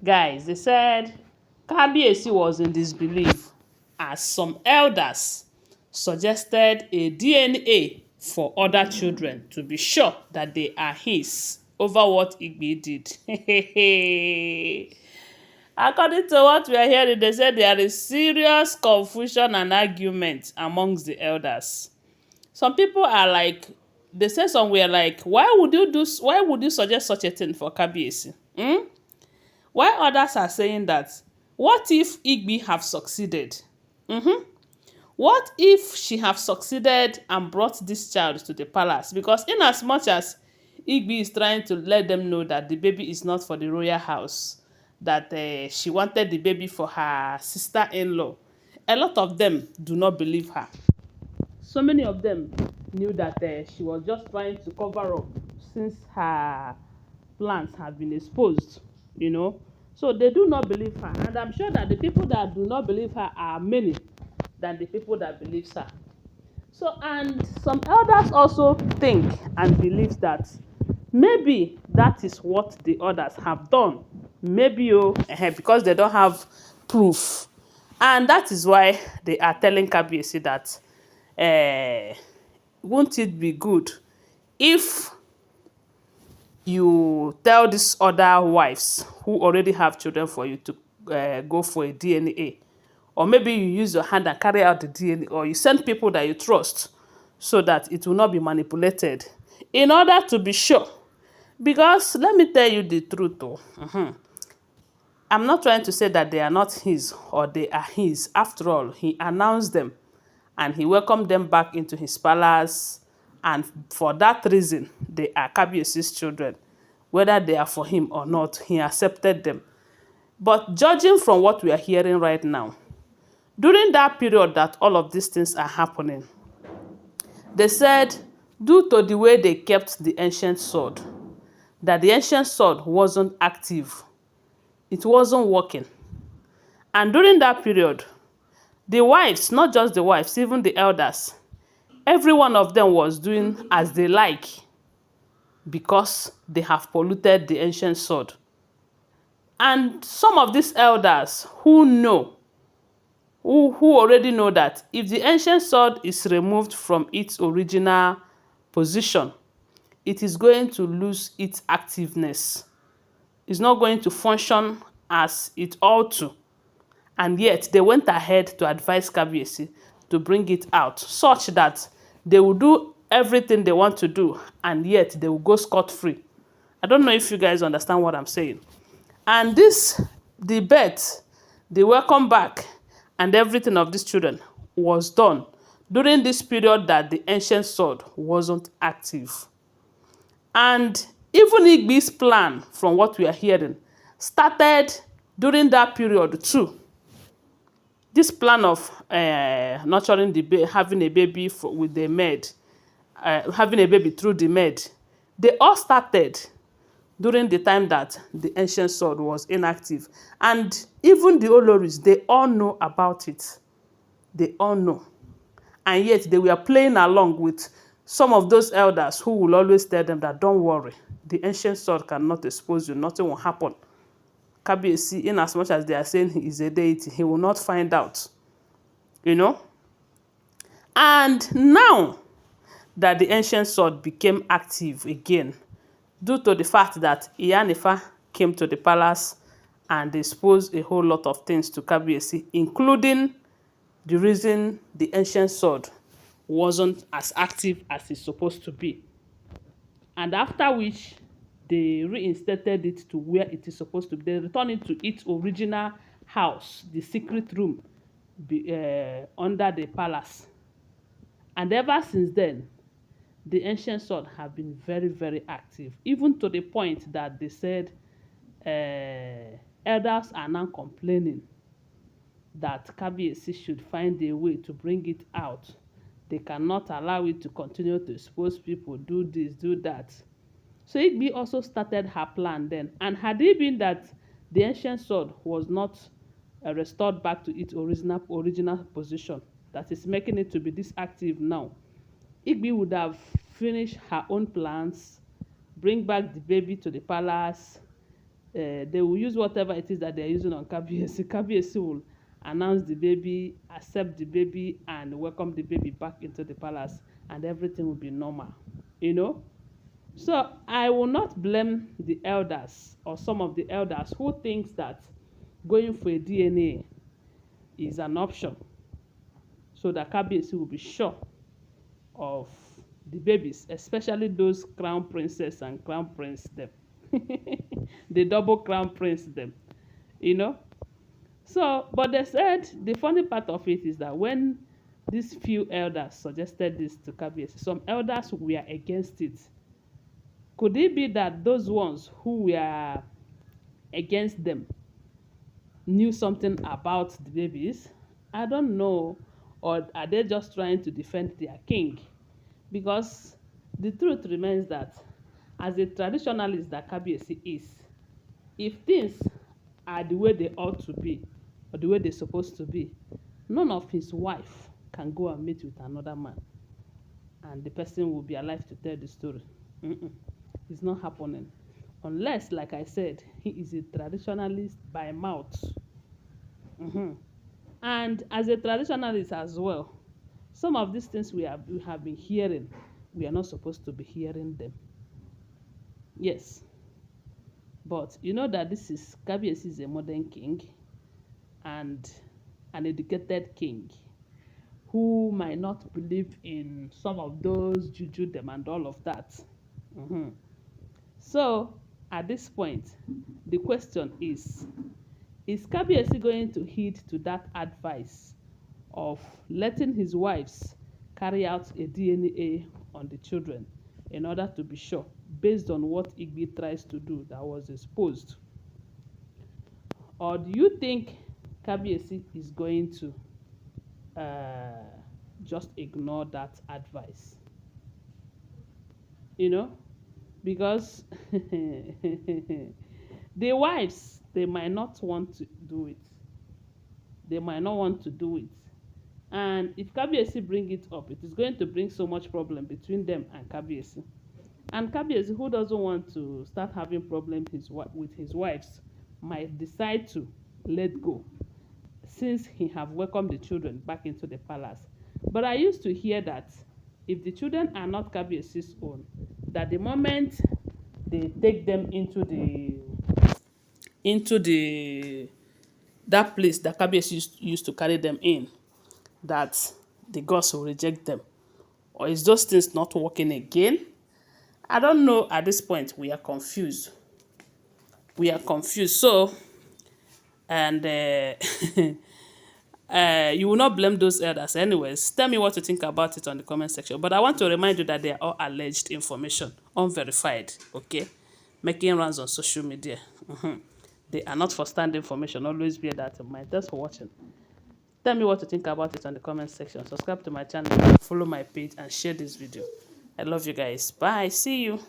Guys, they said Kabiyesi was in disbelief as some elders suggested a DNA for other children to be sure that they are his over what Igbi did. According to what we are hearing, they said there is serious confusion and argument amongst the elders. Some people are like, they say somewhere like, why would you suggest such a thing for Kabiyesi? While others are saying that, what if Igbi have succeeded? What if she have succeeded and brought this child to the palace? Because in as much as Igbi is trying to let them know that the baby is not for the royal house, that she wanted the baby for her sister-in-law, a lot of them do not believe her. So many of them knew that she was just trying to cover up since her plans have been exposed. So they do not believe her. And I'm sure that the people that do not believe her are many than the people that believes her. So, and some elders also think and believe that maybe that is what the others have done. Maybe because they don't have proof. And that is why they are telling Kabiyesi that won't it be good if you tell these other wives who already have children for you to go for a DNA, or maybe you use your hand and carry out the DNA, or you send people that you trust so that it will not be manipulated in order to be sure. Because let me tell you the truth though. I'm not trying to say that they are not his or they are his. After all, he announced them and he welcomed them back into his palace, and for that reason they are Kabiyesi's children. Whether they are for him or not, he accepted them. But judging from what we are hearing right now, during that period that all of these things are happening, they said due to the way they kept the ancient sword, that the ancient sword wasn't active, it wasn't working. And during that period, the wives, not just the wives, even the elders, every one of them was doing as they like because they have polluted the ancient sword. And some of these elders who already know that if the ancient sword is removed from its original position, it is going to lose its activeness. It's not going to function as it ought to. And yet they went ahead to advise Kabiyesi to bring it out, such that they will do everything they want to do and yet they will go scot-free. I don't know if you guys understand what I'm saying. And the birth, the welcome back, and everything of these children was done during this period that the ancient sword wasn't active. And even Igbi's plan, from what we are hearing, started during that period too. This plan of nurturing having a baby with the maid, having a baby through the maid, they all started during the time that the ancient sword was inactive. And even the Olories, they all know about it. They all know. And yet they were playing along with some of those elders who will always tell them that don't worry, the ancient sword cannot expose you, nothing will happen. Kabiyesi, in as much as they are saying he is a deity, he will not find out. And now that the ancient sword became active again, due to the fact that Ife came to the palace and exposed a whole lot of things to Kabiyesi, including the reason the ancient sword wasn't as active as it's supposed to be. And after which, they reinstated it to where it is supposed to be. They returned it to its original house, the secret room under the palace. And ever since then, the ancient sword have been very, very active, even to the point that they said elders are now complaining that Kabiyesi should find a way to bring it out. They cannot allow it to continue to expose people, do this, do that. So Igbi also started her plan then. And had it been that the ancient sword was not restored back to its original position, that is making it to be this active now, Igbi would have finished her own plans, bring back the baby to the palace, they will use whatever it is that they're using on Kabiyesi. Kabiyesi will announce the baby, accept the baby, and welcome the baby back into the palace, and everything will be normal, you know. So I will not blame the elders or some of the elders who thinks that going for a DNA is an option so that Kabiyesi will be sure of the babies, especially those crown princess and crown prince them. The double crown prince them, you know. So, but they said the funny part of it is that when these few elders suggested this to Kabiyesi, some elders were against it. Could it be that those ones who were against them knew something about the babies? I don't know. Or are they just trying to defend their king? Because the truth remains that as a traditionalist that Kabiyesi is, if things are the way they ought to be or the way they're supposed to be, none of his wife can go and meet with another man and the person will be alive to tell the story. It's not happening. Unless, like I said, he is a traditionalist by mouth. And as a traditionalist as well, some of these things we have been hearing, we are not supposed to be hearing them. Yes. But you know that this is Kabiyesi is a modern king and an educated king who might not believe in some of those juju them and all of that. So at this point, the question is Kabiyesi going to heed to that advice of letting his wives carry out a DNA on the children in order to be sure, based on what Igbi tries to do that was exposed? Or do you think Kabiyesi is going to just ignore that advice? You know, because the wives, they might not want to do it. They might not want to do it. And if Kabiyesi bring it up, it is going to bring so much problem between them and Kabiyesi. And Kabiyesi, who doesn't want to start having problems with his wives, might decide to let go since he have welcomed the children back into the palace. But I used to hear that if the children are not Kabiyesi's own, that the moment they take them into the that place that Kabiyesi used to carry them in, that the gods will reject them. Or is those things not working again? I don't know. At this point, we are confused. We are confused. So, and you will not blame those elders anyways. Tell me what you think about it on the comment section. But I want to remind you that they are all alleged information, unverified, okay? Making rounds on social media. They are not for stand information. Always bear that in mind. Thanks for watching. Tell me what you think about it on the comment section. Subscribe to my channel, follow my page, and share this video. I love you guys. Bye. See you.